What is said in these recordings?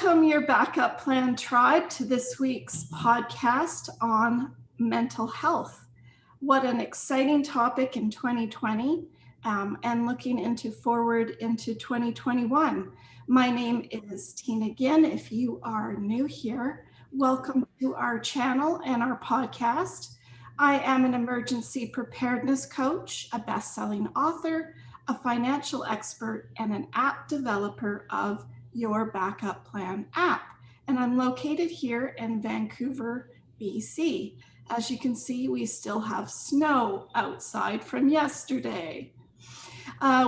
Welcome your backup plan tribe to this week's podcast on mental health. What an exciting topic in 2020 and looking forward into 2021. My name is Tina Ginn. If you are new here, welcome to our channel and our podcast. I am an emergency preparedness coach, a best-selling author, a financial expert, and an app developer of Your Backup Plan app. And I'm located here in Vancouver, BC. As you can see, we still have snow outside from yesterday.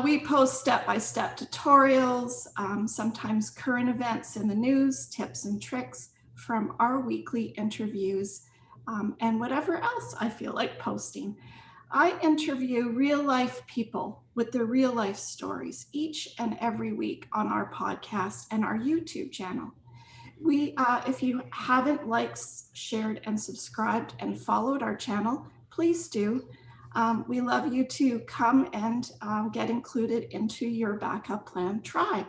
We post step-by-step tutorials, sometimes current events in the news, tips and tricks from our weekly interviews, and whatever else I feel like posting. I interview real life people with their real life stories each and every week on our podcast and our YouTube channel. If you haven't liked, shared, and subscribed and followed our channel, please do. We love you to come and get included into Your Backup Plan tribe.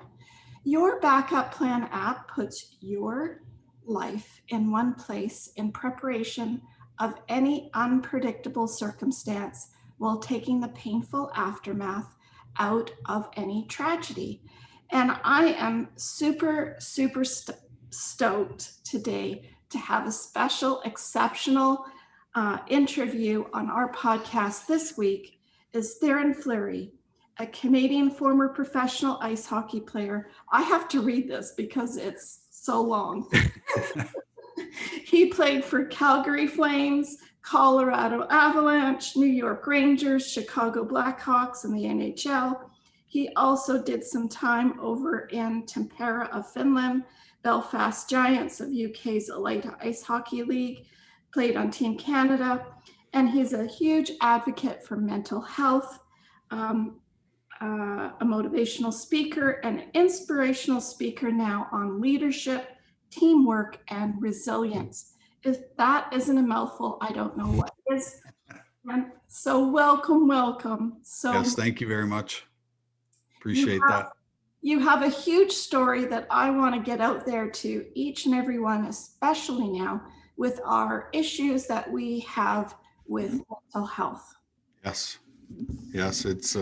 Your Backup Plan app puts your life in one place in preparation of any unpredictable circumstance while taking the painful aftermath out of any tragedy. And I am super stoked today to have a special, exceptional interview on our podcast this week is THEO Fleury, a Canadian former professional ice hockey player. I have to read this because it's so long. He played for Calgary Flames, Colorado Avalanche, New York Rangers, Chicago Blackhawks, and the NHL. He also did some time over in Tampere of Finland, Belfast Giants of UK's Elite Ice Hockey League, played on Team Canada, and he's a huge advocate for mental health, a motivational speaker, and inspirational speaker now on leadership, teamwork, and resilience. If that isn't a mouthful, I don't know what is. And so welcome. So yes, thank you very much. Appreciate that. You have a huge story that I want to get out there to each and every one, especially now with our issues that we have with mental health. Yes, it's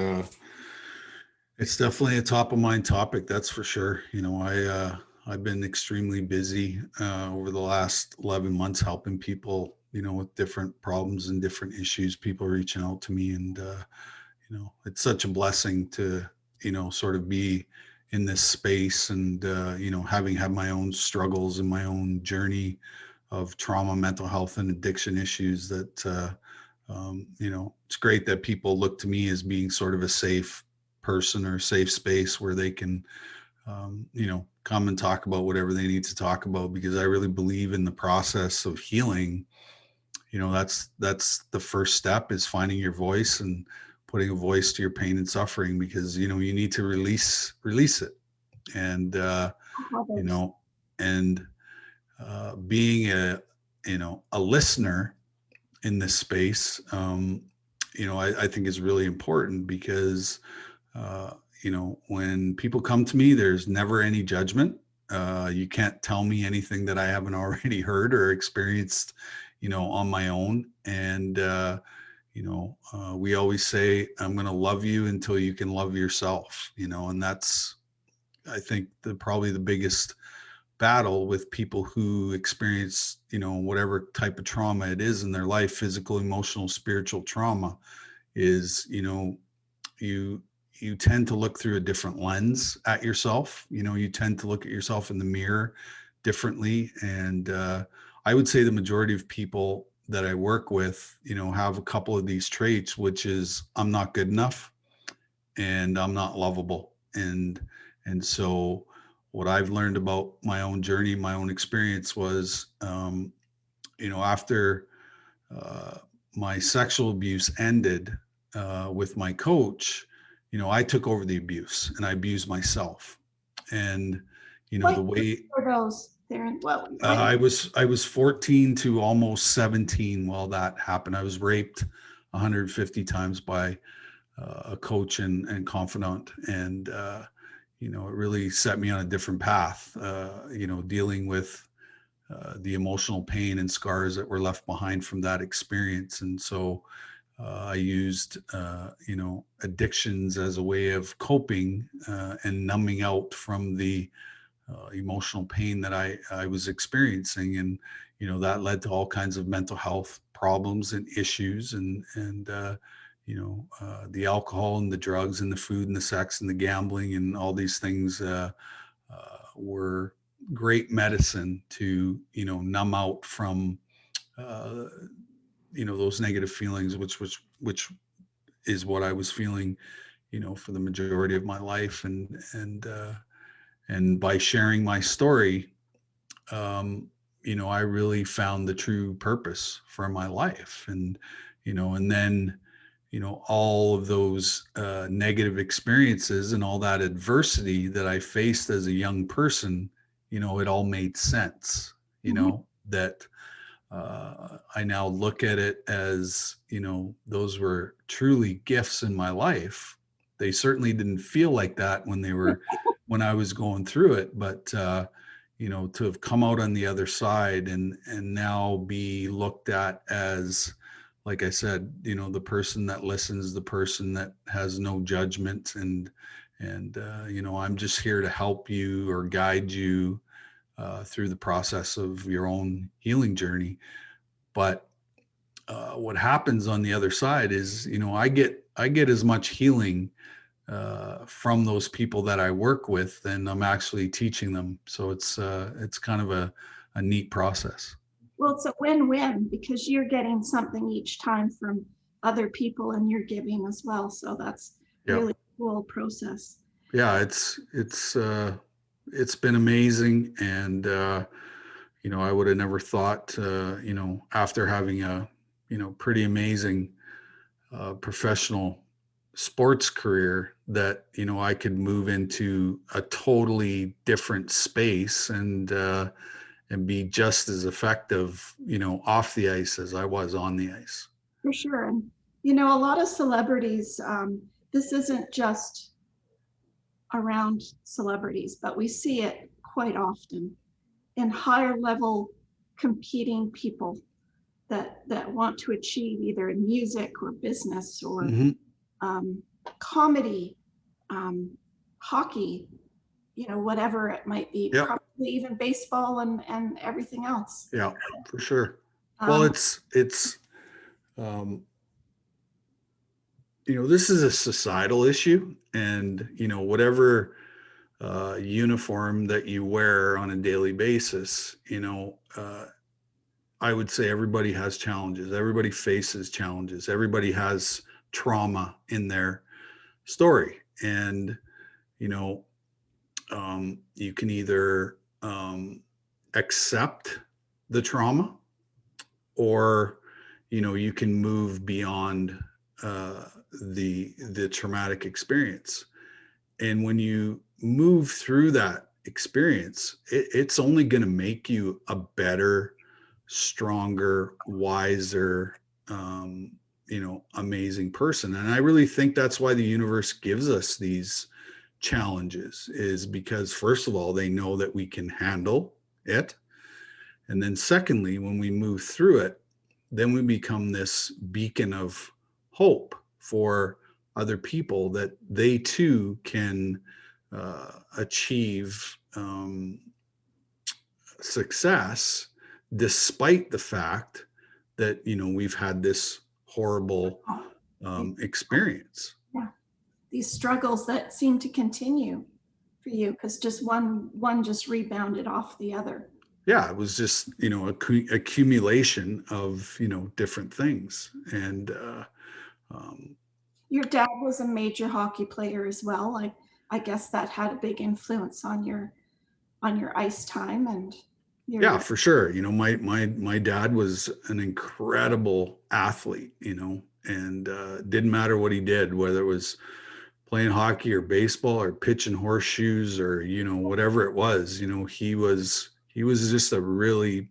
definitely a top of mind topic, that's for sure. You know, I've been extremely busy over the last 11 months helping people, you know, with different problems and different issues, people reaching out to me. And, you know, it's such a blessing to, you know, sort of be in this space and, you know, having had my own struggles and my own journey of trauma, mental health, and addiction issues that, you know, it's great that people look to me as being sort of a safe person or safe space where they can, you know, come and talk about whatever they need to talk about, because I really believe in the process of healing. You know, that's the first step, is finding your voice and putting a voice to your pain and suffering, because, you know, you need to release it. And, you know, and being a listener in this space, you know, I think is really important, because, you know, when people come to me, there's never any judgment. You can't tell me anything that I haven't already heard or experienced, you know, on my own. And, you know, we always say, I'm going to love you until you can love yourself, you know, and that's, I think, probably the biggest battle with people who experience, you know, whatever type of trauma it is in their life, physical, emotional, spiritual trauma, is, you know, you tend to look through a different lens at yourself. You know, you tend to look at yourself in the mirror differently. And I would say the majority of people that I work with, you know, have a couple of these traits, which is, I'm not good enough and I'm not lovable. And so what I've learned about my own journey, my own experience was, you know, after my sexual abuse ended with my coach, you know, I took over the abuse and I abused myself. And, you know, the way I was 14 to almost 17 while that happened. I was raped 150 times by a coach and confidant. And, it really set me on a different path, dealing with the emotional pain and scars that were left behind from that experience. And so I used, addictions as a way of coping and numbing out from the emotional pain that I was experiencing. And, that led to all kinds of mental health problems and issues, and the alcohol and the drugs and the food and the sex and the gambling and all these things were great medicine to, numb out from, uh, those negative feelings, which is what I was feeling, for the majority of my life. And by sharing my story, I really found the true purpose for my life. And then, all of those negative experiences and all that adversity that I faced as a young person, it all made sense, Mhm. that I now look at it as, those were truly gifts in my life. They certainly didn't feel like that when I was going through it, but to have come out on the other side and now be looked at as, like I said, the person that listens, the person that has no judgment, and I'm just here to help you or guide you through the process of your own healing journey. But what happens on the other side is, I get as much healing from those people that I work with than I'm actually teaching them. So it's kind of a neat process. Well, it's a win-win because you're getting something each time from other people and you're giving as well. So that's Yeah, really cool process. yeah, it's been amazing, and I would have never thought, after having a pretty amazing professional sports career, that I could move into a totally different space and be just as effective off the ice as I was on the ice. For sure. And, a lot of celebrities, this isn't just around celebrities, but we see it quite often in higher level competing people that want to achieve either in music or business or Hmm. um, comedy, um, hockey, whatever it might be, Yep. probably even baseball and everything else. Yeah, for sure. Well, Um, it's um, this is a societal issue, and whatever uniform that you wear on a daily basis, I would say everybody has challenges. Everybody faces challenges. Everybody has trauma in their story. And, you know, you can either accept the trauma, or, you can move beyond uh, the traumatic experience. And when you move through that experience, it's only going to make you a better, stronger, wiser, amazing person. And I really think that's why the universe gives us these challenges, is because, first of all, they know that we can handle it. And then secondly, when we move through it, then we become this beacon of hope for other people, that they too can achieve success despite the fact that we've had this horrible experience. yeah, these struggles that seem to continue for you because just one just rebounded off the other. Yeah, it was just accumulation of different things. And um, Your dad was a major hockey player as well. I guess that had a big influence on your ice time and yeah, your for sure. My dad was an incredible athlete, and didn't matter what he did, whether it was playing hockey or baseball or pitching horseshoes or whatever it was. He was just a really,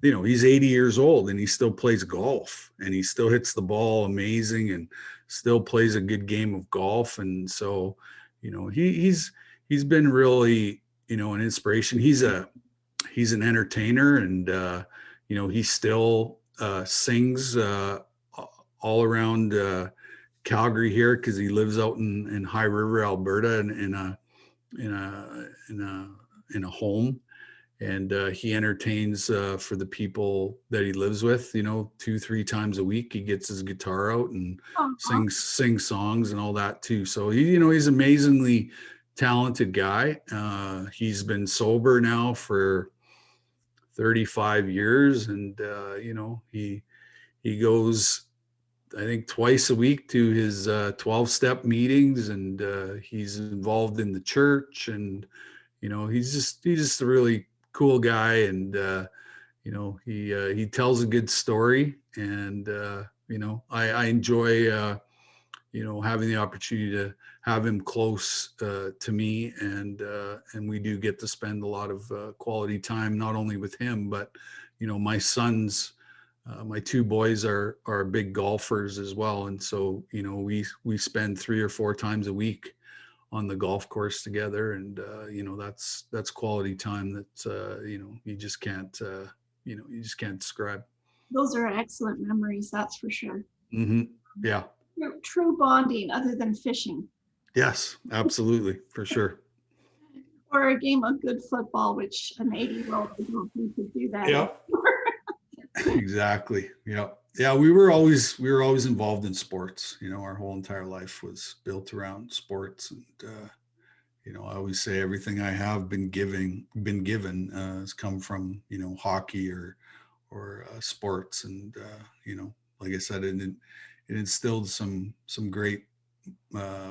he's 80 years old and he still plays golf, and he still hits the ball amazing and still plays a good game of golf. And so he's he's been really, an inspiration. He's an entertainer, and he still sings all around Calgary here, because he lives out in High River, Alberta, in a home, and he entertains for the people that he lives with. 2-3 times a week he gets his guitar out and Uh-huh. sings songs and all that too. So he's amazingly talented guy. He's been sober now for 35 years, and he goes, I think, twice a week to his 12-step meetings, and he's involved in the church, and he's just a really cool guy, and he tells a good story, and I enjoy having the opportunity to have him close to me, and we do get to spend a lot of quality time, not only with him, but my sons. My two boys are big golfers as well, and so we spend 3 or 4 times a week on the golf course together, and that's quality time that you just can't describe. Those are excellent memories, that's for sure. Hmm. Yeah. True bonding other than fishing. Yes, absolutely, for sure. Or a game of good football, which an 80-year-old I don't think could do that. Yeah. Exactly. Yeah. Yeah. We were always involved in sports. Our whole entire life was built around sports, and I always say everything I have been given has come from hockey or sports, and like I said, it instilled some great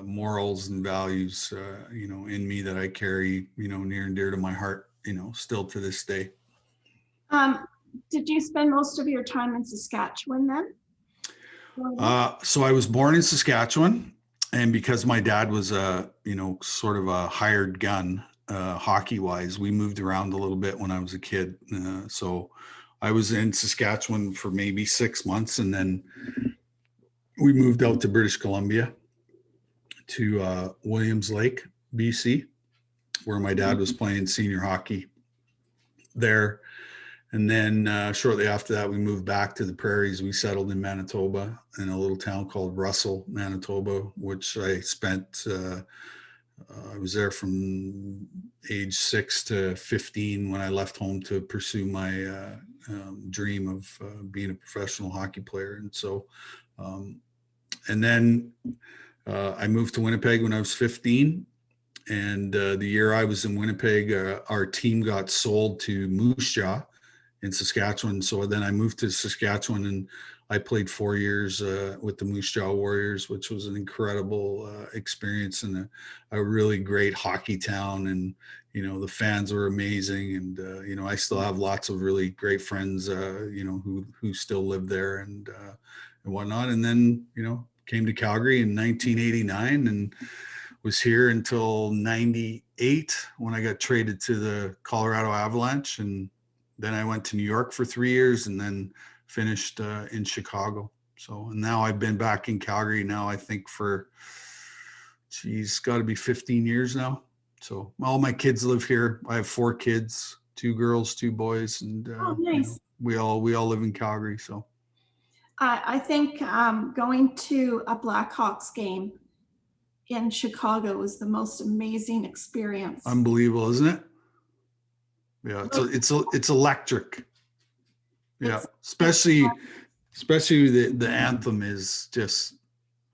morals and values in me that I carry near and dear to my heart still to this day. Um, did you spend most of your time in Saskatchewan then? So I was born in Saskatchewan, and because my dad was sort of a hired gun, hockey wise, we moved around a little bit when I was a kid. So I was in Saskatchewan for maybe 6 months, and then we moved out to British Columbia, to Williams Lake, BC, where my dad was playing senior hockey there. And then shortly after that, we moved back to the prairies. We settled in Manitoba, in a little town called Russell, Manitoba, which I spent. I was there from age 6 to 15 when I left home to pursue my dream of being a professional hockey player. And so, and then I moved to Winnipeg when I was 15. And the year I was in Winnipeg, our team got sold to Moose Jaw in Saskatchewan. So then I moved to Saskatchewan, and I played 4 years with the Moose Jaw Warriors, which was an incredible experience, and a really great hockey town. And the fans were amazing, and I still have lots of really great friends who still live there, and whatnot. And then came to Calgary in 1989, and was here until 98, when I got traded to the Colorado Avalanche. And then I went to New York for 3 years, and then finished in Chicago. So, and now I've been back in Calgary now, I think for, got to be 15 years now. So all my kids live here. I have 4 kids, 2 girls, 2 boys, and Nice. we all live in Calgary. So I think going to a Blackhawks game in Chicago was the most amazing experience. Unbelievable, isn't it? Yeah, it's electric. Yeah, especially the anthem is just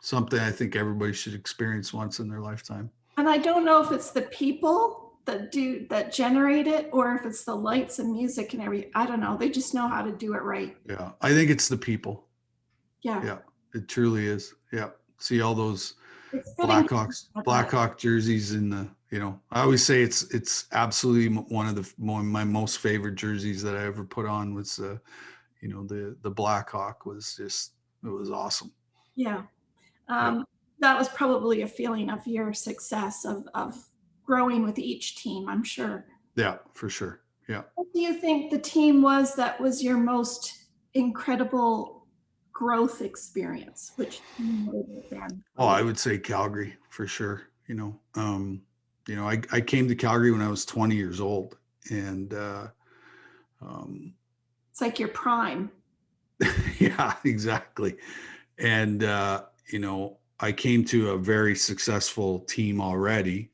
something I think everybody should experience once in their lifetime. And I don't know if it's the people that generate it, or if it's the lights and music and everything. I don't know. They just know how to do it right. Yeah, I think it's the people. Yeah. Yeah, it truly is. Yeah. See all those Blackhawk jerseys in the, I always say it's absolutely one of my most favorite jerseys that I ever put on was, the Blackhawk was just, it was awesome. Yeah. That was probably a feeling of your success of growing with each team, I'm sure. Yeah, for sure. Yeah. What do you think the team that was your most incredible growth experience? Which team would it have been? Oh, I would say Calgary for sure. I came to Calgary when I was 20 years old, and um, It's like your prime. yeah, exactly. And I came to a very successful team already,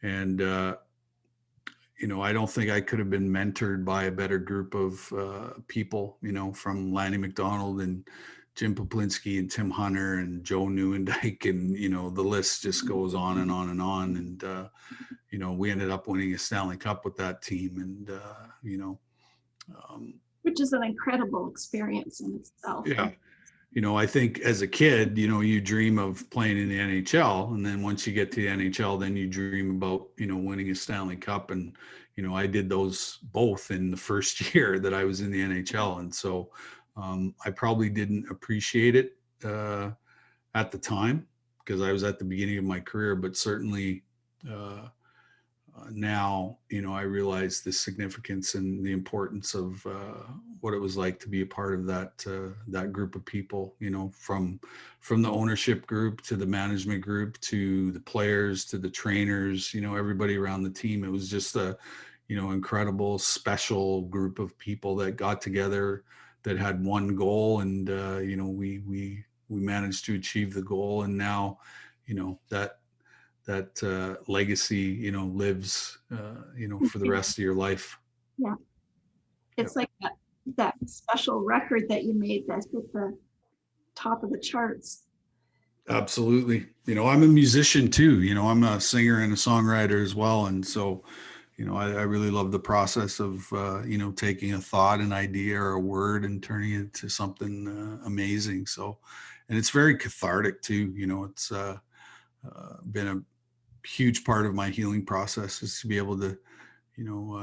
and I don't think I could have been mentored by a better group of people, from Lanny McDonald and Jim Poplinski and Tim Hunter and Joe Newendike, and the list just goes on and on and on. And we ended up winning a Stanley Cup with that team, and um, Which is an incredible experience in itself. yeah. I think as a kid, you dream of playing in the NHL. And then once you get to the NHL, then you dream about, winning a Stanley Cup. And, I did those both in the first year that I was in the NHL. And so I probably didn't appreciate it at the time because I was at the beginning of my career, but certainly now, I realize the significance and the importance of what it was like to be a part of that group of people. From the ownership group to the management group to the players to the trainers. Everybody around the team. It was just a incredible, special group of people that got together that had one goal, and we managed to achieve the goal, and now that legacy, lives, for the rest of your life. Yeah. It's Yep. like that special record that you made that hit the top of the charts. Absolutely. I'm a musician too. I'm a singer and a songwriter as well. And so, I really love the process of, taking a thought, an idea, or a word and turning it into something amazing. So, and it's very cathartic too. It's been a huge part of my healing process is to be able to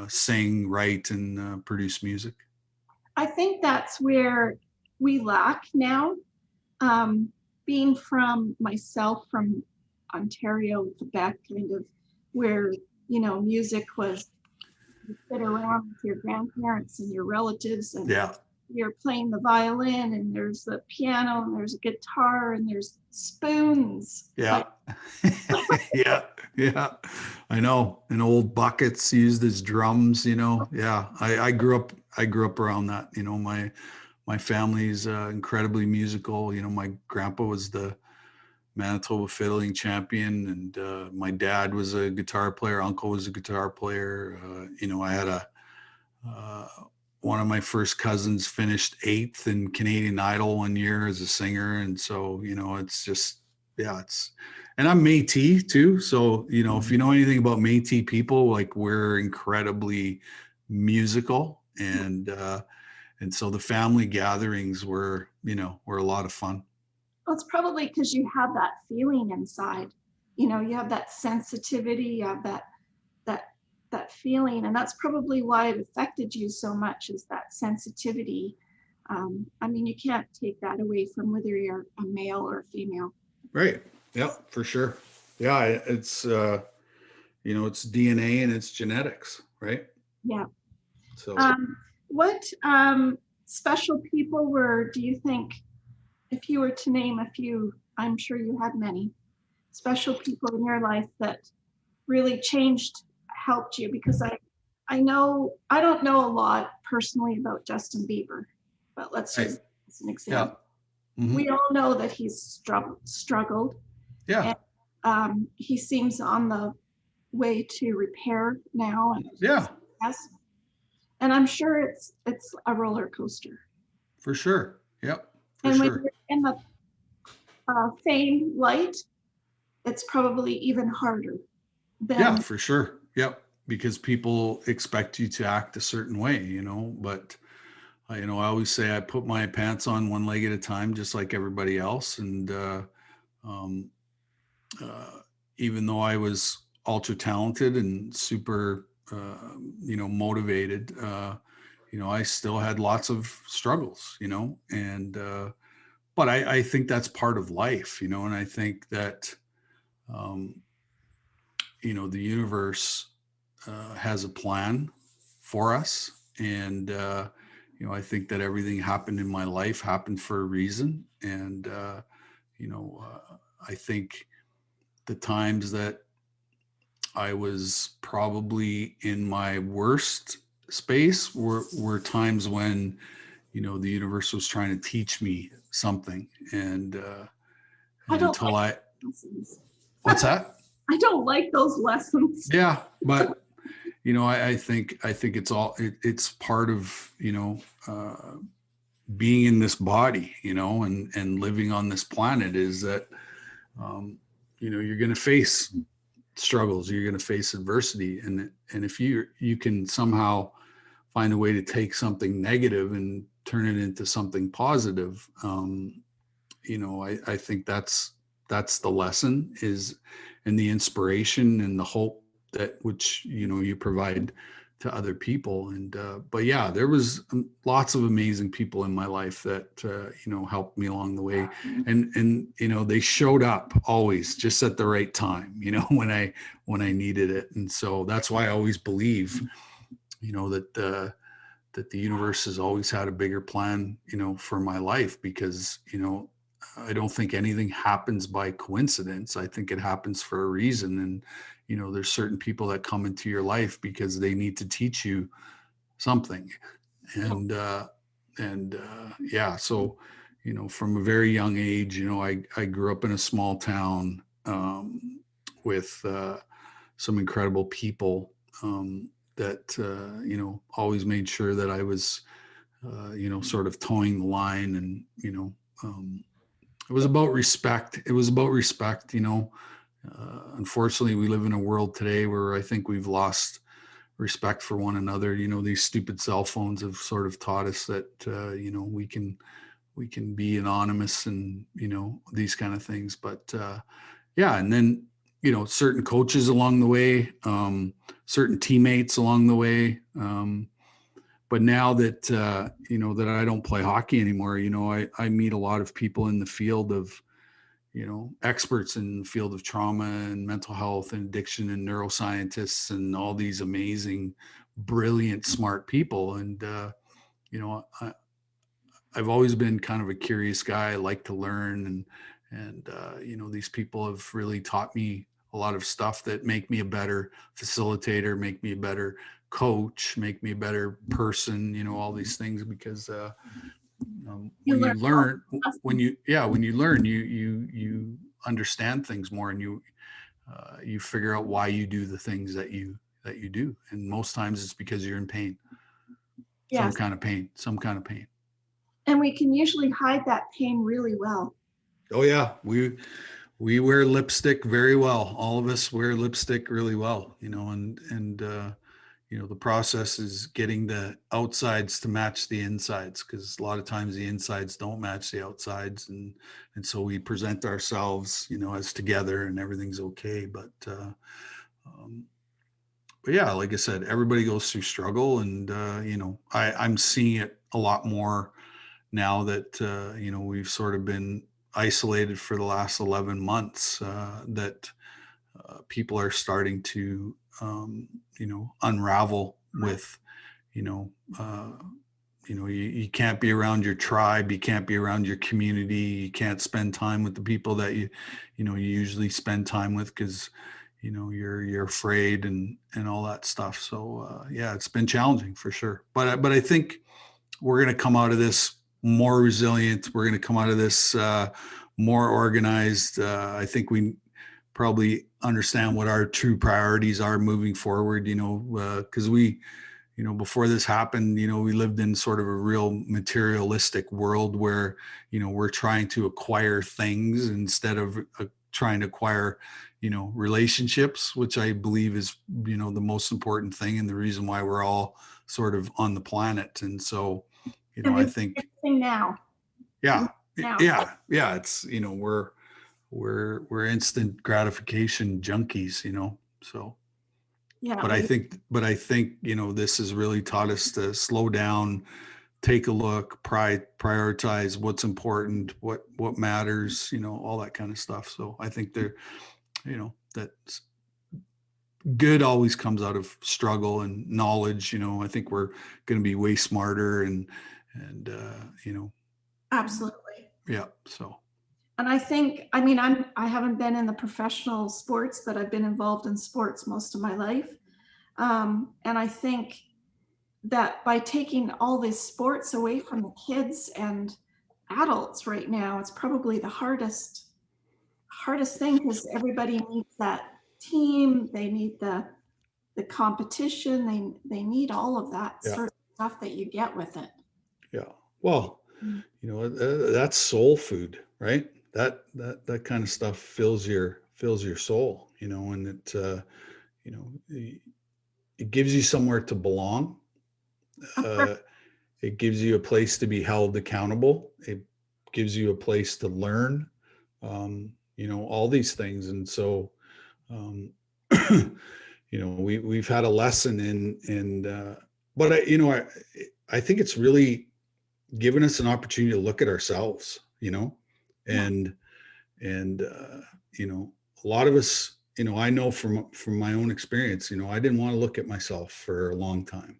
sing, write, and produce music. I think that's where we lack now. Being from myself from Ontario, Quebec, kind of where, music was, you sit around with your grandparents and your relatives, and Yeah. you're playing the violin, and there's the piano, and there's a guitar, and there's spoons. Yeah. Yeah. Yeah. I know. And old buckets used as drums, Yeah. I grew up around that. My family's incredibly musical. My grandpa was the Manitoba fiddling champion, and my dad was a guitar player. Uncle was a guitar player. I had uh, one of my first cousins finished 8th in Canadian Idol one year as a singer, and so it's just and I'm Métis too. So if you know anything about Métis people, like we're incredibly musical, and so the family gatherings were a lot of fun. Well, it's probably because you have that feeling inside. You have that sensitivity, you have that that feeling, and that's probably why it affected you so much, is that sensitivity. I mean, you can't take that away from whether you're a male or a female. Right. Yep, for sure. Yeah, it's DNA and it's genetics, right? Yeah. So What special people do you think, if you were to name a few, I'm sure you had many special people in your life that really changed, helped you? Because I know, I don't know a lot personally about Justin Bieber, but let's right. use as an Yeah. example. Mm-hmm. We all know that he's struggled, Yeah. and he seems on the way to repair now, and Yeah, yes, and I'm sure it's a roller coaster. for sure. Yep, for And when sure. you're in the fame light, it's probably even harder Yeah, than. for sure. Yep. Because people expect you to act a certain way, but I always say I put my pants on one leg at a time, just like everybody else. And um, uh, even though I was ultra talented and super, motivated, I still had lots of struggles, and, but I think that's part of life, and I think that, um, the universe has a plan for us. And, I think that everything happened in my life happened for a reason. And, I think the times that I was probably in my worst space were times when, the universe was trying to teach me something. And I don't until like I, lessons. what's that? I don't like those lessons. Yeah. But, I think it's part of, being in this body, and living on this planet is that, um, you're going to face struggles, you're going to face adversity. And if you can somehow find a way to take something negative and turn it into something positive, I think that's the lesson is, and the inspiration and the hope that which you provide to other people. And but yeah, there was lots of amazing people in my life that helped me along the way. And they showed up always just at the right time, when I needed it. And so that's why I always believe that the universe has always had a bigger plan, for my life, because, I don't think anything happens by coincidence. I think it happens for a reason. And, there's certain people that come into your life because they need to teach you something. And yeah, so, from a very young age, I grew up in a small town, with, some incredible people, that always made sure that I was sort of towing the line. And it was about respect. It was about respect. Unfortunately, we live in a world today where I think we've lost respect for one another. These stupid cell phones have sort of taught us that we can be anonymous, and these kind of things. But yeah, and then certain coaches along the way, certain teammates along the way. But now that that I don't play hockey anymore, I meet a lot of people in the field of experts in the field of trauma and mental health and addiction and neuroscientists and all these amazing, brilliant, smart people. And I've always been kind of a curious guy. I like to learn, and these people have really taught me a lot of stuff that make me a better facilitator, make me a better coach, make me a better person. All these things, because You when learn you learn, when you learn, you understand things more, and you figure out why you do the things that you do. And most times it's because you're in pain, some yes, kind of pain, some kind of pain. and we can usually hide that pain really well. Oh yeah, we wear lipstick very well. All of us wear lipstick really well, and the process is getting the outsides to match the insides, because a lot of times the insides don't match the outsides, and so we present ourselves, as together, and everything's okay. Um, but yeah, like I said, everybody goes through struggle, and I'm seeing it a lot more now that we've sort of been isolated for the last 11 months, that people are starting to unravel with you know uh, you can't be around your tribe, you can't be around your community, you can't spend time with the people that you usually spend time with, because you're afraid, and all that stuff. So yeah, it's been challenging for sure, but I think we're going to come out of this more resilient. We're going to come out of this more organized. I think we probably understand what our true priorities are moving forward, because before this happened, we lived in sort of a real materialistic world where, we're trying to acquire things instead of trying to acquire, relationships, which I believe is, the most important thing, and the reason why we're all sort of on the planet. And so, And we I do think, everything now. yeah, Now. yeah, it's, we're instant gratification junkies, so. Yeah, But I think this has really taught us to slow down, take a look, prioritize what's important, what matters, all that kind of stuff. So I think that good always comes out of struggle and knowledge. I think we're going to be way smarter, and absolutely. yeah. So And I think, I mean, I haven't been in the professional sports, but I've been involved in sports most of my life. And I think that by taking all these sports away from the kids and adults right now, it's probably the hardest thing, because everybody needs that team. They need the competition. They need all of that Yeah. sort of stuff that you get with it. Yeah. Well, Mm. that's soul food, right? That kind of stuff fills your soul, and you know, it gives you somewhere to belong. Of course. Uh, it gives you a place to be held accountable. It gives you a place to learn, all these things. And so, um, we've had a lesson but I think it's really given us an opportunity to look at ourselves, Yeah. and and a lot of us, I know from my own experience, I didn't want to look at myself for a long time,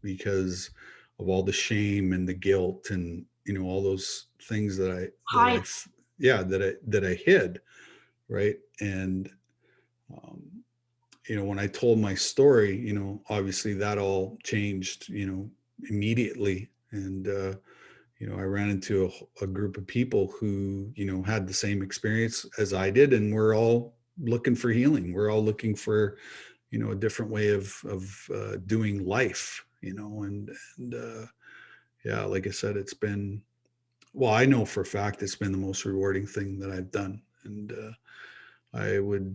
because of all the shame and the guilt and all those things Hide. yeah, that I hid, right. And um, when I told my story, obviously that all changed, immediately. And I ran into a group of people who, had the same experience as I did, and we're all looking for healing. We're all looking for, a different way of doing life, and yeah, like I said, it's been, well, I know for a fact it's been the most rewarding thing that I've done. And I would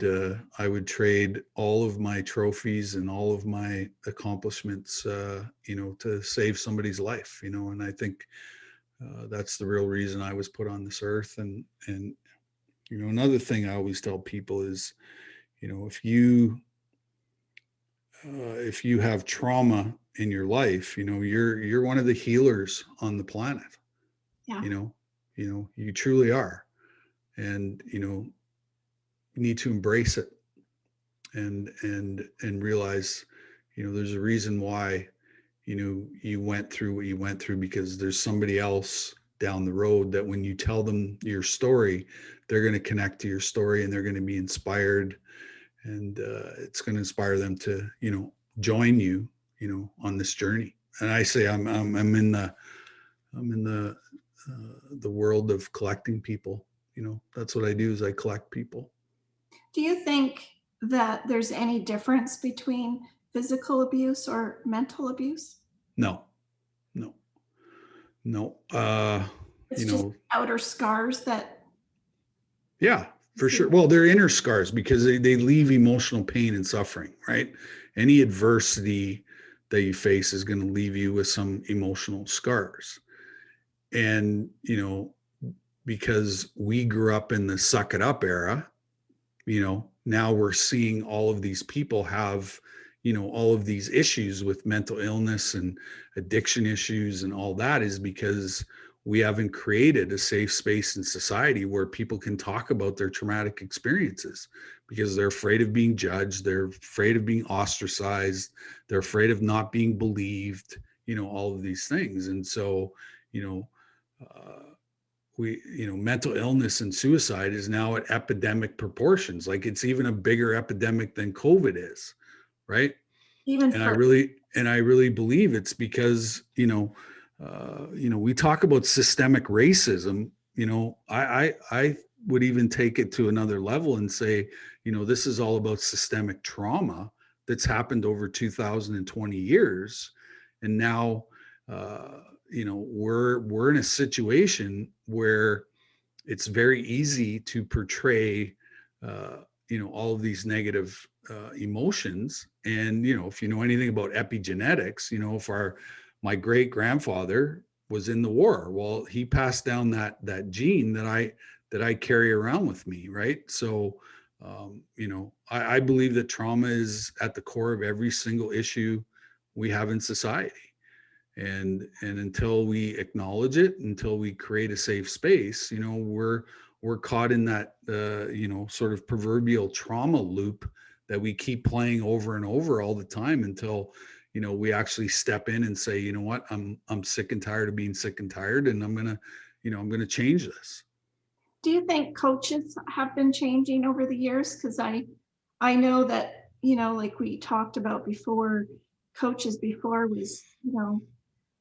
trade all of my trophies and all of my accomplishments, to save somebody's life, and I think that's the real reason I was put on this earth. And another thing I always tell people is, if you have trauma in your life, you're one of the healers on the planet. Yeah. You know, you truly are, and you need to embrace it and realize, there's a reason why you went through what you went through, because there's somebody else down the road that when you tell them your story, they're going to connect to your story and they're going to be inspired, and it's going to inspire them to join you on this journey. And I say I'm in the world of collecting people. That's what I do, is I collect people. Do you think that there's any difference between physical abuse or mental abuse? No, no, no. It's You just know, outer scars that Yeah, you for see. sure. Well, they're inner scars because they leave emotional pain and suffering, right? Any adversity that you face is going to leave you with some emotional scars. And, because we grew up in the suck it up era, now we're seeing all of these people have, all of these issues with mental illness and addiction issues, and all that is because we haven't created a safe space in society where people can talk about their traumatic experiences, because they're afraid of being judged, they're afraid of being ostracized, they're afraid of not being believed, all of these things. And so, you know, uh, mental illness and suicide is now at epidemic proportions. Like, it's even a bigger epidemic than COVID is, right? Even And I for really believe it's because, we talk about systemic racism. I would even take it to another level and say, this is all about systemic trauma that's happened over 2020 years. And now, we're in a situation where it's very easy to portray, all of these negative emotions. And if you know anything about epigenetics, if my great grandfather was in the war, well, he passed down that gene that I carry around with me, right? So, I believe that trauma is at the core of every single issue we have in society. And until we acknowledge it, until we create a safe space, we're caught in that sort of proverbial trauma loop that we keep playing over and over all the time, until we actually step in and say, you know what, I'm sick and tired of being sick and tired, and I'm gonna change this. Do you think coaches have been changing over the years? Because I know that, like we talked about before, coaches before was,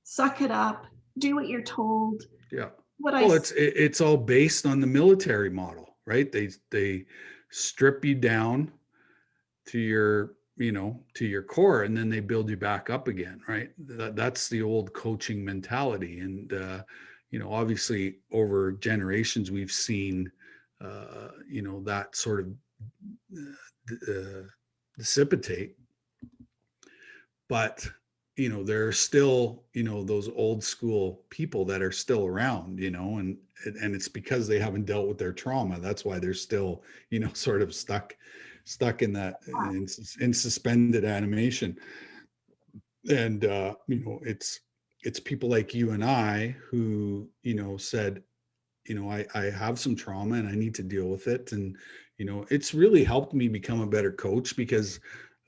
suck it up, do what you're told. Yeah. What I Well, it's all based on the military model, right? They strip you down to your, to your core, and then they build you back up again, right? That's the old coaching mentality. And obviously over generations we've seen that sort of dissipate. But there are still those old school people that are still around, and it's because they haven't dealt with their trauma. That's why they're still sort of stuck in that, in suspended animation. And it's people like you and I who said, I have some trauma and I need to deal with it. And, it's really helped me become a better coach because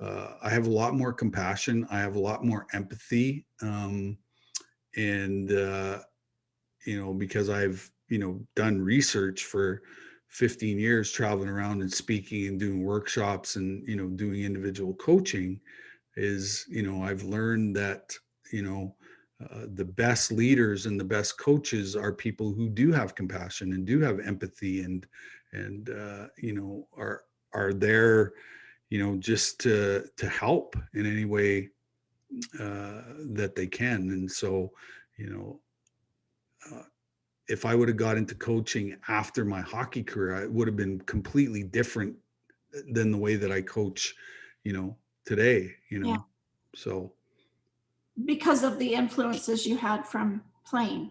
I have a lot more compassion. I have a lot more empathy. And, because I've, done research for 15 years, traveling around and speaking and doing workshops and, doing individual coaching, is I've learned that the best leaders and the best coaches are people who do have compassion and do have empathy, and are there just to help in any way that they can. And so you know uh, if I would have got into coaching after my hockey career, it would have been completely different than the way that I coach today. Yeah, So because of the influences you had from playing.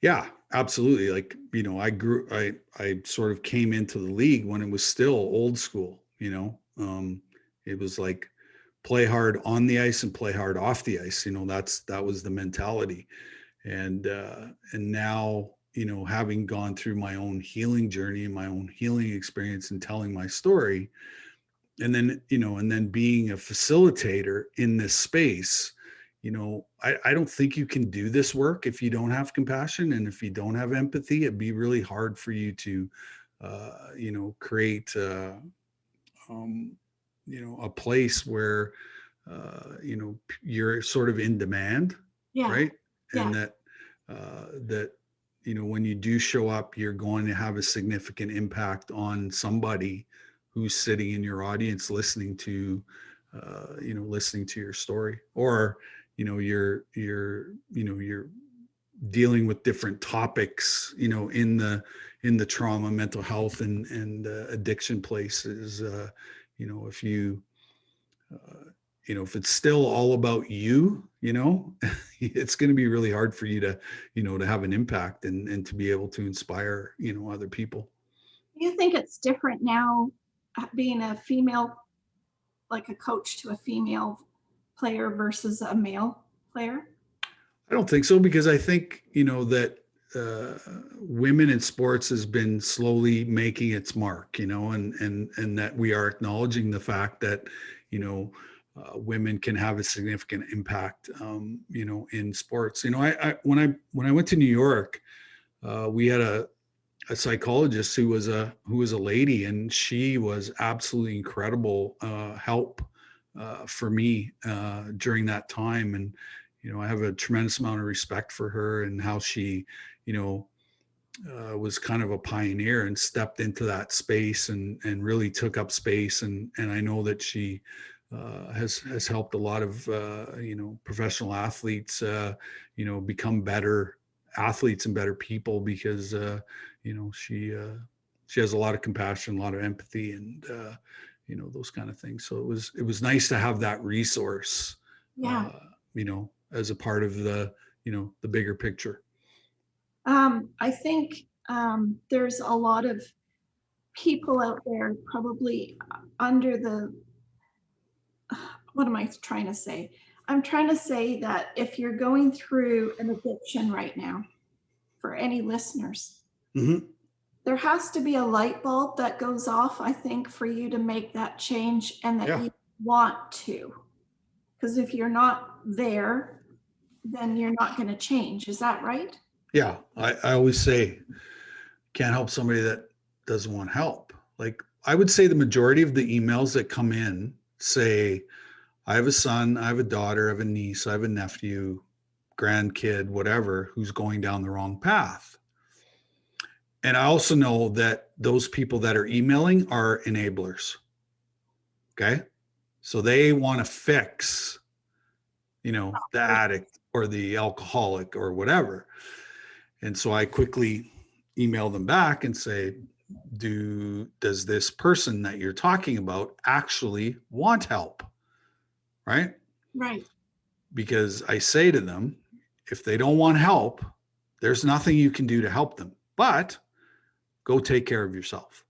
yeah, absolutely. Like, I sort of came into the league when it was still old school, it was like play hard on the ice and play hard off the ice. That was the mentality. And now, having gone through my own healing journey and my own healing experience and telling my story, and then being a facilitator in this space, I don't think you can do this work if you don't have compassion and if you don't have empathy. It'd be really hard for you to create um, a place where you're sort of in demand, Yeah, right? yeah, And that when you do show up, you're going to have a significant impact on somebody who's sitting in your audience listening to your story. Or you're dealing with different topics in the trauma, mental health, and addiction places. If uh, if it's still all about it's going to be really hard for you to have an impact and to be able to inspire other people. do you think it's different now, being a female, like a coach to a female player versus a male player? I don't think so, because I think that women in sports has been slowly making its mark, and that we are acknowledging the fact that women can have a significant impact, in sports. When I went to New York, we had a psychologist who was a lady, and she was absolutely incredible help for me during that time. And I have a tremendous amount of respect for her and how she you know was kind of a pioneer and stepped into that space and really took up space. And I know that she has helped a lot of professional athletes become better athletes and better people, because she has a lot of compassion, a lot of empathy, and those kind of things. So it was nice to have that resource, Yeah. uh, as a part of the bigger picture. I think there's a lot of people out there probably under the, what am I trying to say? I'm trying to say that if you're going through an addiction right now, for any listeners, Mm-hmm. there has to be a light bulb that goes off, I think, for you to make that change and that Yeah. you want to. Because if you're not there, then you're not going to change. Is that right? Yeah. I always say, can't help somebody that doesn't want help. Like, I would say the majority of the emails that come in say, I have a son, I have a daughter, I have a niece, I have a nephew, grandkid, whatever, who's going down the wrong path. And I also know that those people that are emailing are enablers. Okay. So they want to fix, the addict or the alcoholic or whatever. And so I quickly email them back and say, does this person that you're talking about actually want help? Right? Right. Because I say to them, if they don't want help, there's nothing you can do to help them, but go take care of yourself.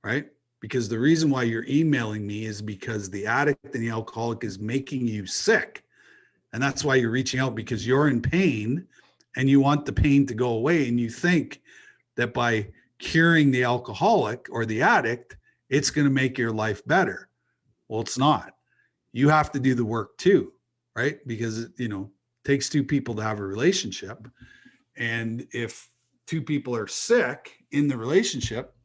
Right? Because the reason why you're emailing me is because the addict and the alcoholic is making you sick. And that's why you're reaching out, because you're in pain and you want the pain to go away. And you think that by curing the alcoholic or the addict, it's going to make your life better. Well, it's not. You have to do the work too, right? Because it takes two people to have a relationship. And if two people are sick in the relationship,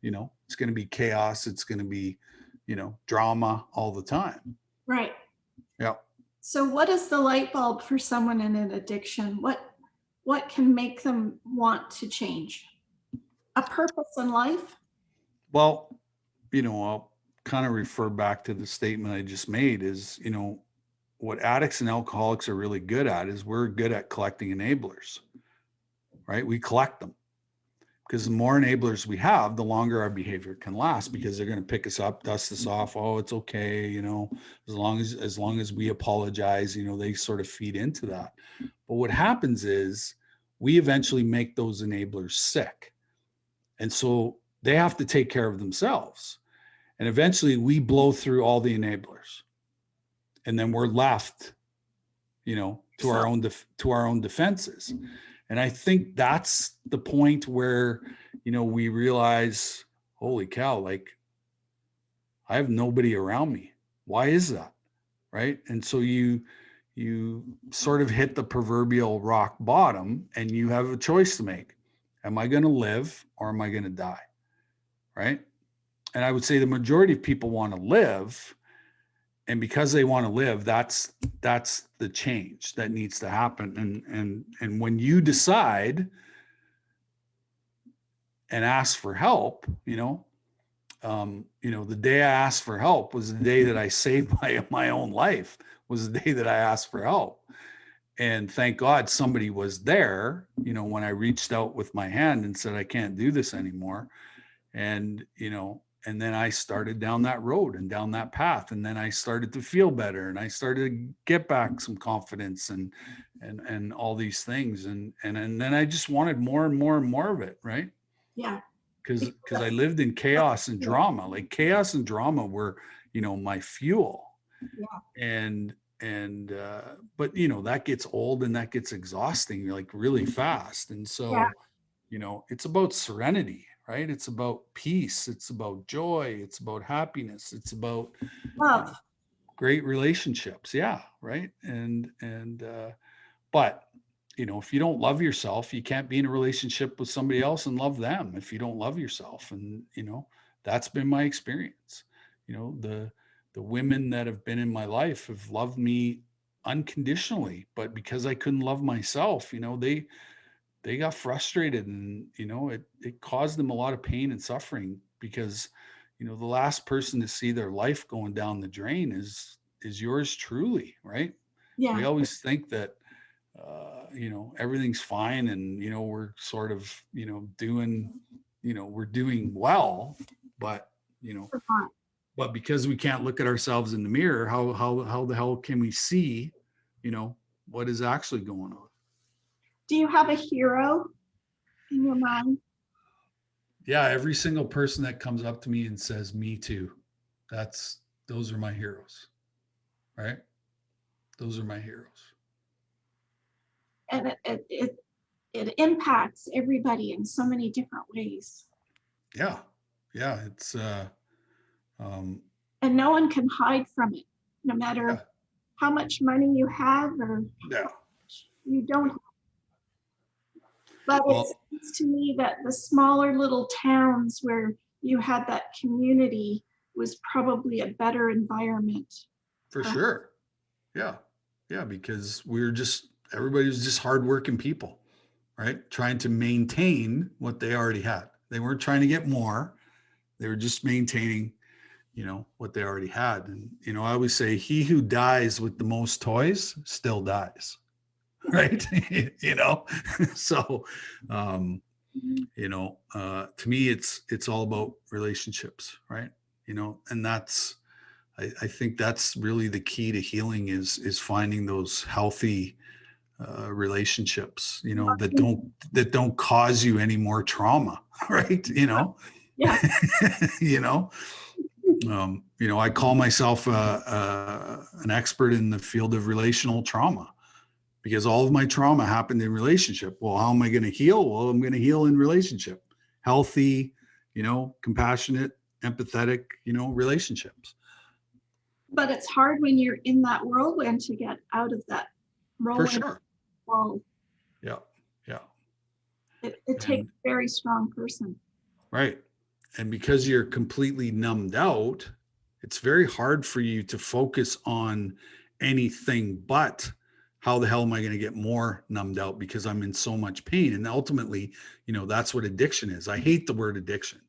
it's going to be chaos. It's going to be, drama all the time. Right. Yeah. So what is the light bulb for someone in an addiction? What can make them want to change? A purpose in life? Well, I'll kind of refer back to the statement I just made is, what addicts and alcoholics are really good at is we're good at collecting enablers, right? We collect them because the more enablers we have, the longer our behavior can last, because they're going to pick us up, dust us off. Oh, it's okay. As long as we apologize, they sort of feed into that. But what happens is we eventually make those enablers sick. And so they have to take care of themselves. And eventually we blow through all the enablers. And then we're left, to our own defenses. And I think that's the point where, we realize, holy cow, like I have nobody around me. Why is that? Right. And so you sort of hit the proverbial rock bottom and you have a choice to make. Am I going to live or am I going to die? Right. And I would say the majority of people want to live. And because they want to live, that's the change that needs to happen. And when you decide and ask for help, the day I asked for help was the day that I saved my own life, was the day that I asked for help. And thank God somebody was there, when I reached out with my hand and said, I can't do this anymore. And, and then I started down that road and down that path. And then I started to feel better and I started to get back some confidence and all these things. And then I just wanted more and more and more of it. Right. Yeah. Because I lived in chaos and drama. Like chaos and drama were, my fuel. Yeah. But that gets old and that gets exhausting like really fast. And so, it's about serenity, right? It's about peace. It's about joy. It's about happiness. It's about love. Great relationships. Yeah. Right. But if you don't love yourself, you can't be in a relationship with somebody else and love them if you don't love yourself. And, that's been my experience. The women that have been in my life have loved me unconditionally, but because I couldn't love myself, they got frustrated and, it caused them a lot of pain and suffering because, the last person to see their life going down the drain is yours truly. Right. Yeah. We always think that, everything's fine and, we're sort of, doing, we're doing well, but, but because we can't look at ourselves in the mirror, how the hell can we see, what is actually going on? Do you have a hero in your mind? Yeah. Every single person that comes up to me and says, me too. Those are my heroes, right? Those are my heroes. And it impacts everybody in so many different ways. Yeah. Yeah. It's, and no one can hide from it, no matter how much money you have or you don't have. But it Well, seems to me that the smaller little towns where you had that community was probably a better environment. for For, sure. Yeah. Yeah. Because everybody was just hardworking people, right? Trying to maintain what they already had. They weren't trying to get more. They were just maintaining, what they already had. And, I always say, he who dies with the most toys still dies. Right. So, um, to me, it's all about relationships. Right. And I think that's really the key to healing is finding those healthy relationships, that don't cause you any more trauma, right? yeah, you know, I call myself an expert in the field of relational trauma because all of my trauma happened in relationship. Well, how am I going to heal? Well, I'm going to heal in relationship, healthy, compassionate, empathetic, relationships. but it's hard when you're in that whirlwind to get out of that For rolling sure. ball. Yeah. Yeah. It takes And a very strong person. right. And because you're completely numbed out, it's very hard for you to focus on anything but how the hell am I going to get more numbed out because I'm in so much pain. And ultimately, that's what addiction is. I hate the word addiction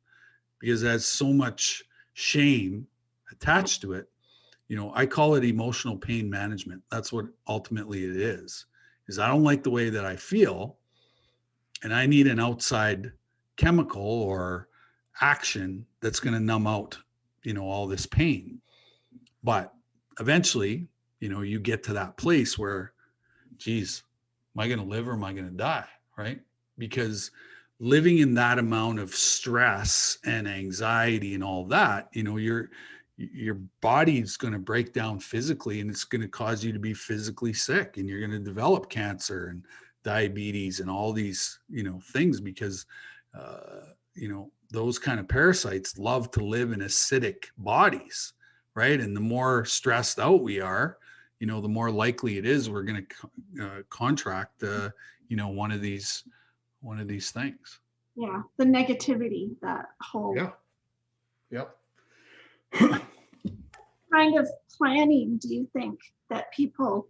because it has so much shame attached to it. I call it emotional pain management. That's what ultimately it is I don't like the way that I feel and I need an outside chemical or action that's going to numb out, all this pain. But eventually, you get to that place where, geez, am I going to live or am I going to die? Right. Because living in that amount of stress and anxiety and all that, your body's going to break down physically and it's going to cause you to be physically sick and you're going to develop cancer and diabetes and all these, things because, those kind of parasites love to live in acidic bodies, right? And the more stressed out we are, the more likely it is we're going to contract, one of these things. Yeah, the negativity, that whole Yeah. Yep. kind of planning do you think that people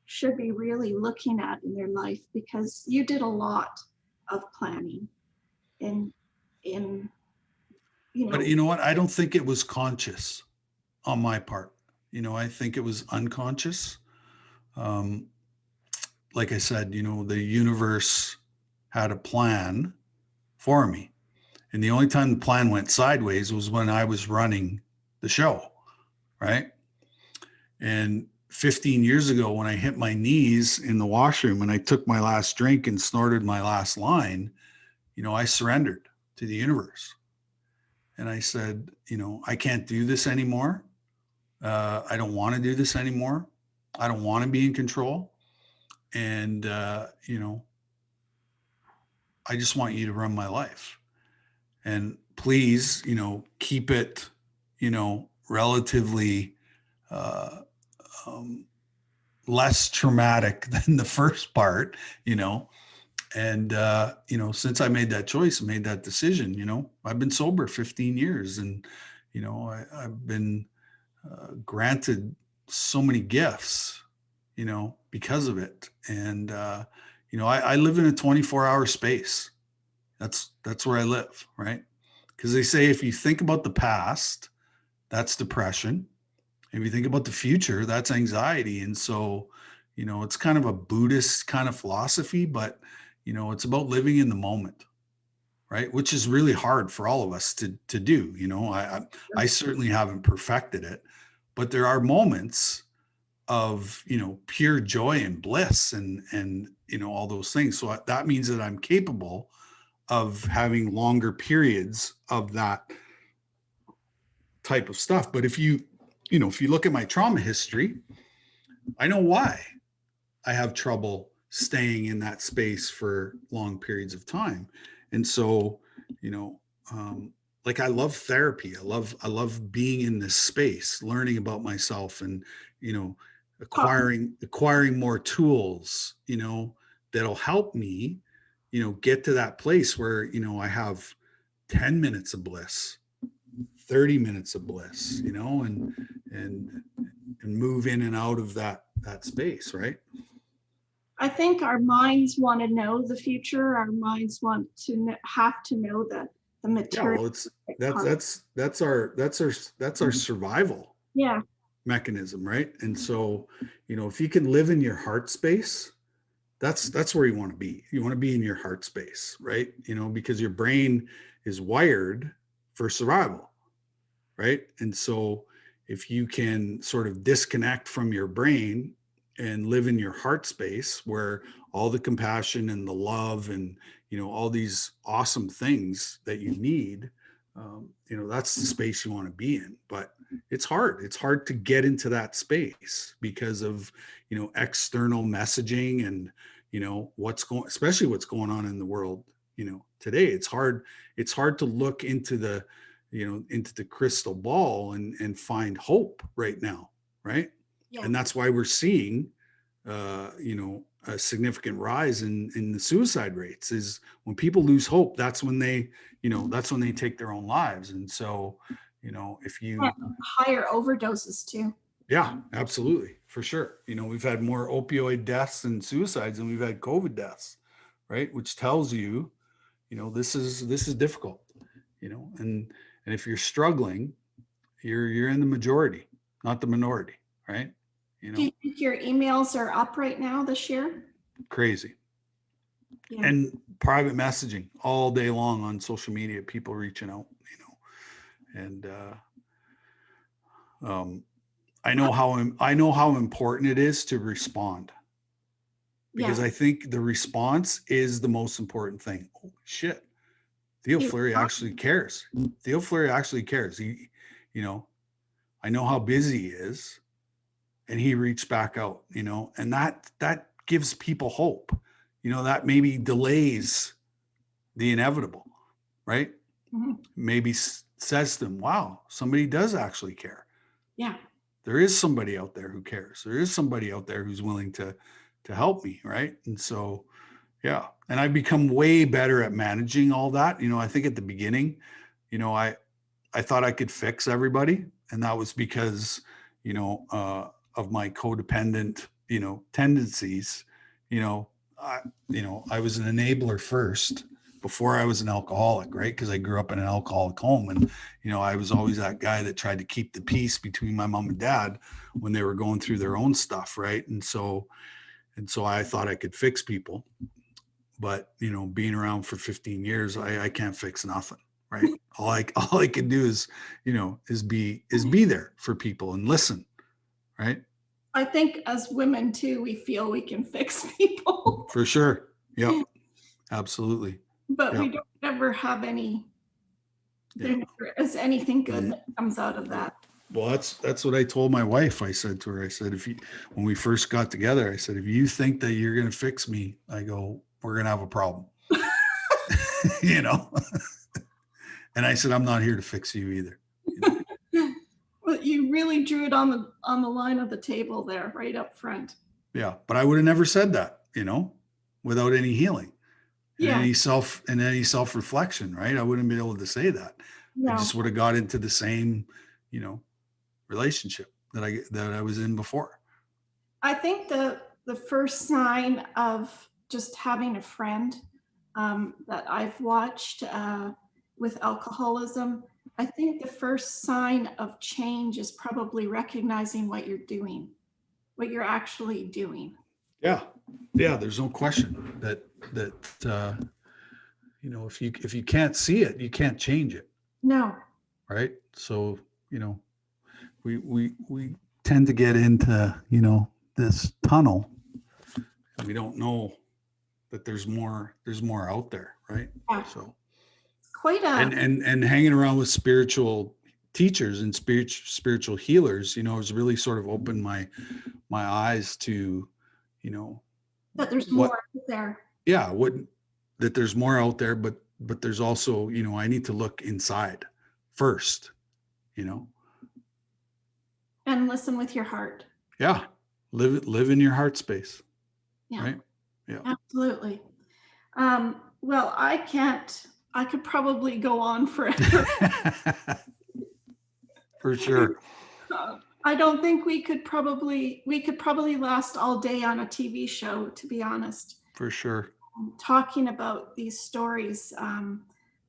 should be really looking at in their life? Because you did a lot of planning in But you know what? I don't think it was conscious on my part. I think it was unconscious. Um, like I said, the universe had a plan for me. And the only time the plan went sideways was when I was running the show, right? And 15 years ago, when I hit my knees in the washroom and I took my last drink and snorted my last line, I surrendered to the universe. And I said, I can't do this anymore. I don't want to do this anymore. I don't want to be in control. And, I just want you to run my life. And please, keep it, relatively uh, um, less traumatic than the first part, and since I made that choice, made that decision, I've been sober 15 years and I've been granted so many gifts, because of it. And I live in a 24-hour space. That's where I live, right? Because they say if you think about the past, that's depression. If you think about the future, that's anxiety. And so, it's kind of a Buddhist kind of philosophy, but it's about living in the moment, right? Which is really hard for all of us to do. I certainly haven't perfected it, but there are moments of pure joy and bliss and all those things. So that means that I'm capable of having longer periods of that type of stuff. But if you look at my trauma history, I know why I have trouble staying in that space for long periods of time. And so, you know, like I love therapy. I love being in this space, learning about myself and, you know, acquiring more tools, that'll help me, get to that place where, I have 10 minutes of bliss, 30 minutes of bliss, and move in and out of that space, right? I think our minds want to know the future. Our minds want to have to know the Yeah, well, material it's part. that's our survival Yeah, mechanism, right? And so, if you can live in your heart space, that's where you want to be. You want to be in your heart space, right? Because your brain is wired for survival, right? And so if you can sort of disconnect from your brain and live in your heart space where all the compassion and the love and all these awesome things that you need, that's the space you want to be in. But it's hard to get into that space because of external messaging and especially what's going on in the world today. It's hard to look into the crystal ball and find hope right now, right? yeah, And that's why we're seeing a significant rise in the suicide rates. Is when people lose hope, that's when they take their own lives. And so if yeah. you Higher overdoses too. yeah, absolutely, for sure. We've had more opioid deaths and suicides than we've had COVID deaths, right? Which tells you, this is difficult, and if you're struggling, you're in the majority, not the minority, right? Do you think your emails are up right now this year? Crazy. Yeah. And private messaging all day long on social media, people reaching out, and I know how important it is to respond, because Yeah. I think the response is the most important thing. Oh shit. Theo He- Fleury actually cares. Theo Fleury actually cares. You know, I know how busy he is, and he reached back out, and that gives people hope. That maybe delays the inevitable, right? Mhm. Maybe says to them, wow, somebody does actually care. Yeah. There is somebody out there who cares. There is somebody out there who's willing to help me, right? And so, yeah, and I've become way better at managing all that. I think at the beginning, I thought I could fix everybody, and that was because of my codependent tendencies. You know, I was an enabler first before I was an alcoholic, right? Because I grew up in an alcoholic home, and I was always that guy that tried to keep the peace between my mom and dad when they were going through their own stuff, right? And so I thought I could fix people, but being around for 15 years, I can't fix nothing, right? All I can do is be there for people and listen, right? I think as women too, we feel we can fix people, For sure. Yep. Absolutely. but we Yep. don't ever have any, Yeah. there never is anything good Mhm. that comes out of that. Well, that's what I told my wife. I said to her, I said, when we first got together, I said, if you think that you're going to fix me, I go, we're going to have a problem, you know? And I said, I'm not here to fix you either. But you really drew it on the line of the table there, right up front. Yeah. But I would have never said that, without any healing and Yeah. any self-reflection, right? I wouldn't be able to say that. I No. just would have got into the same, relationship that I was in before. I think the first sign of just having a friend that I've watched with alcoholism, I think the first sign of change is probably recognizing what you're doing, what you're actually doing. Yeah. Yeah. There's no question that if you can't see it, you can't change it. No. Right. So, we tend to get into, this tunnel, and we don't know that there's more out there. Right. Yeah. So, Quite a and hanging around with spiritual teachers and spiritual healers, has really sort of opened my eyes to, that there's more what, out there yeah, what, that there's more out there, but there's also, I need to look inside first, you know. and listen with your heart. Yeah. Live in your heart space. Yeah, Right. Yeah. absolutely. Well, I could probably go on forever. For sure. I don't think we could probably last all day on a TV show, to be honest, For sure. talking about these stories.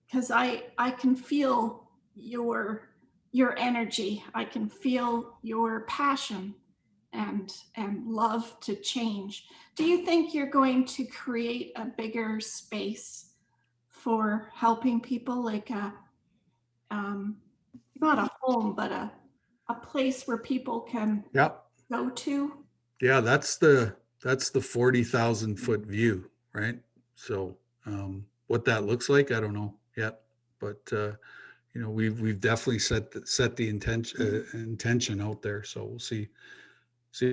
Because I can feel your energy. I can feel your passion and love to change. Do you think you're going to create a bigger space for helping people, like um, not a home, but a place where people can Yep. go to? Yeah, that's the 40,000 foot view, right? So what that looks like, I don't know yet, but we've definitely set the intention out there. So we'll see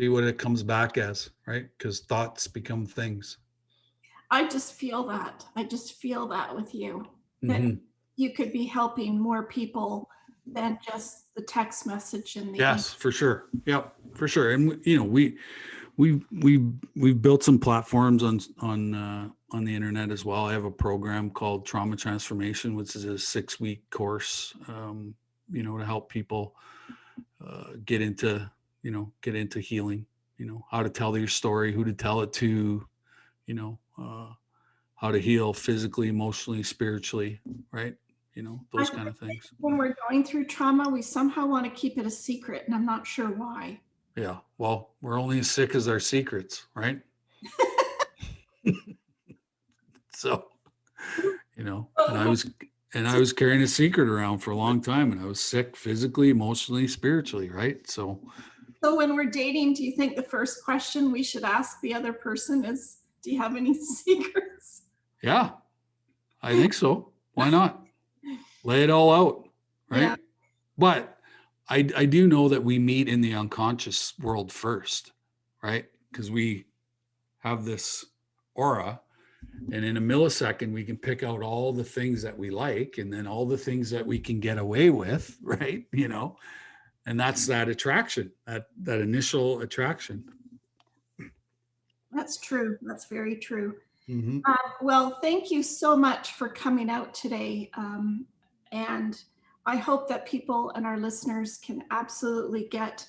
what it comes back as, right? Because thoughts become things. I just feel that. I just feel that with you, that Hmm. you could be helping more people than just the text message and the email. Yes, for sure. Yep, for sure. And we've built some platforms on the internet as well. I have a program called Trauma Transformation, which is a 6-week course, to help people get into healing. How to tell your story, who to tell it to, how to heal physically, emotionally, spiritually, right? I Those think kind of things. when we're going through trauma, we somehow want to keep it a secret, and I'm not sure why. Yeah. Well, we're only as sick as our secrets, right? So, and I was carrying a secret around for a long time, and I was sick physically, emotionally, spiritually, right? So, So when we're dating, do you think the first question we should ask the other person is, do you have any secrets? yeah, I think so. Why not? Lay it all out, Yeah. right? But I do know that we meet in the unconscious world first, right? Because we have this aura, and in a millisecond we can pick out all the things that we like, and then all the things that we can get away with, right? And that's that attraction, that initial attraction. That's true. That's very true. Mm-hmm. Well, thank you so much for coming out today. And I hope that people and our listeners can absolutely get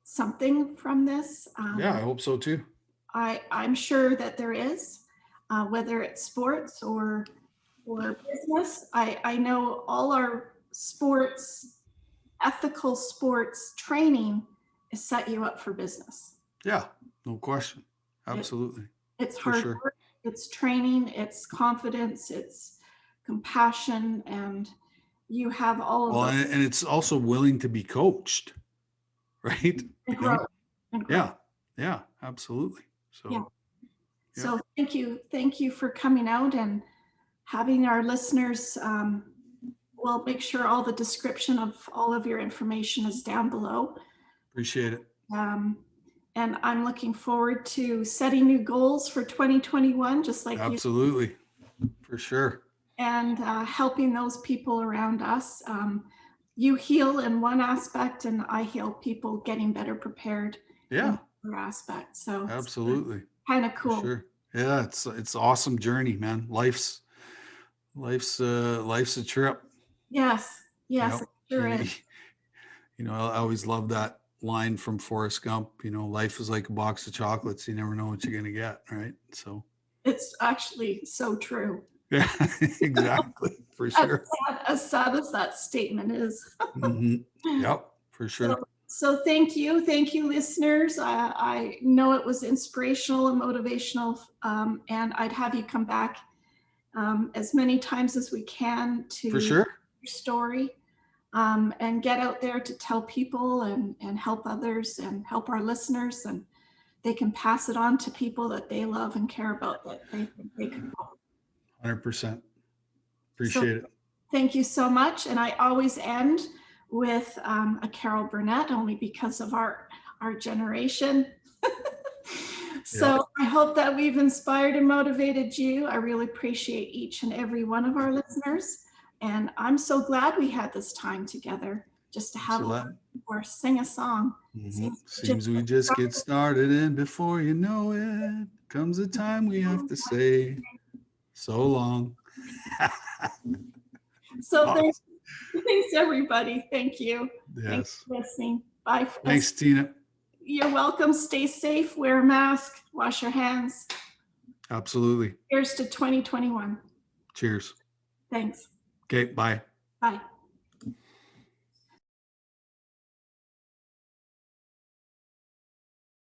something from this. Yeah, I hope so too. I'm sure that there is, whether it's sports or business. I know all our ethical sports training is set you up for business. Yeah, no question. It, Absolutely. it's For hard sure. work, it's training, it's confidence, it's compassion, and you have all of Well, those. and it's also willing to be coached, right? And grow and grow. Yeah. Yeah, absolutely. So, Yeah. yeah. So thank you for coming out and having our listeners. We'll make sure all the description of all of your information is down below. Appreciate it. And I'm looking forward to setting new goals for 2021, just like you. Absolutely. For sure. And helping those people around us. You heal in one aspect, and I heal people getting better prepared Yeah. in other aspects. So Absolutely. Kind of cool. For sure. Yeah, it's awesome journey, man. Life's a trip. Yes. Yes, Yep. it sure And is. I always love that line from Forrest Gump. Life is like a box of chocolates. You never know what you're gonna get, right? So It's actually so true. yeah, exactly, for sure. As sad as that statement is. Mm-hmm. Yep, for sure. So thank you, listeners. I know it was inspirational and motivational, and I'd have you come back as many times as we can to For sure. your story, and get out there to tell people and help others and help our listeners, and they can pass it on to people that they love and care about, that they think they could help. 100%. So Appreciate it. thank you so much. And I always end with a Carol Burnett, only because of our generation. So Yep. I hope that we've inspired and motivated you. I really appreciate each and every one of our listeners. And I'm so glad we had this time together just to have or sing a song. Mm-hmm. Seems we just get started, and before you know it, comes the time we have to say So long. So Awesome. thanks everybody. Thank you. Thanks Yes. for listening. Bye. Thanks, Tina. You're welcome. Stay safe, wear a mask, wash your hands. Absolutely. Here's to 2021. Cheers. Thanks. Okay, bye. Bye.